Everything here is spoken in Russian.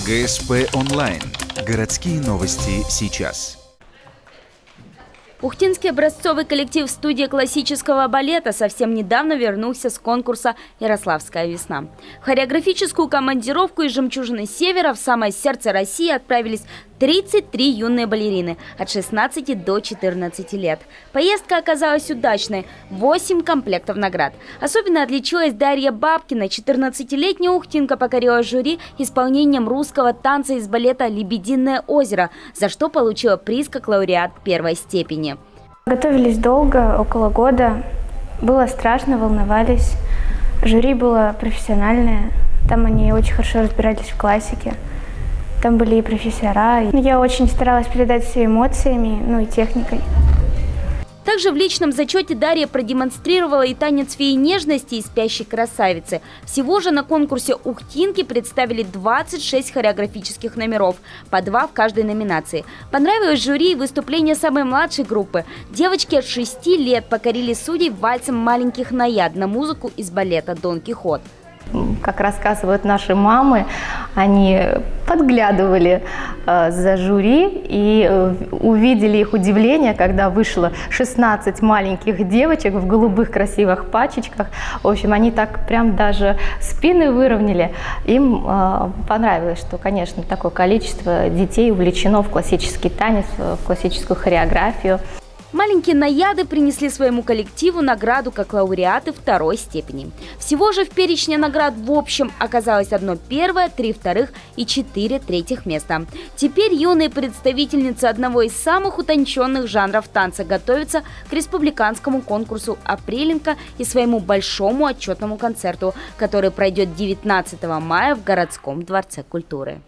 ГСП онлайн. Городские новости сейчас. Ухтинский образцовый коллектив студии классического балета совсем недавно вернулся с конкурса «Ярославская весна». В хореографическую командировку из «Жемчужины Севера» в самое сердце России отправились 33 юные балерины от 16 до 14 лет. Поездка оказалась удачной – 8 комплектов наград. Особенно отличилась Дарья Бабкина. 14-летняя ухтинка покорила жюри исполнением русского танца из балета «Лебединое озеро», за что получила приз как лауреат первой степени. Готовились долго, около года. Было страшно, волновались. Жюри было профессиональное. Там они очень хорошо разбирались в классике. Там были и профессора. Я очень старалась передать все эмоциями, и техникой. Также в личном зачете Дарья продемонстрировала и танец феи нежности и спящей красавицы. Всего же на конкурсе ухтинки представили 26 хореографических номеров, по 2 в каждой номинации. Понравилось жюри и выступление самой младшей группы. Девочки от 6 лет покорили судей вальсом маленьких наяд на музыку из балета «Дон Кихот». Как рассказывают наши мамы, они подглядывали за жюри и увидели их удивление, когда вышло 16 маленьких девочек в голубых красивых пачечках. В общем, они так прям даже спины выровняли. Им понравилось, что, конечно, такое количество детей увлечено в классический танец, в классическую хореографию. Маленькие наяды принесли своему коллективу награду как лауреаты второй степени. Всего же в перечне наград в общем оказалось 1 первое, 3 вторых и 4 третьих места. Теперь юные представительницы одного из самых утонченных жанров танца готовятся к республиканскому конкурсу «Апреленка» и своему большому отчетному концерту, который пройдет 19 мая в городском дворце культуры.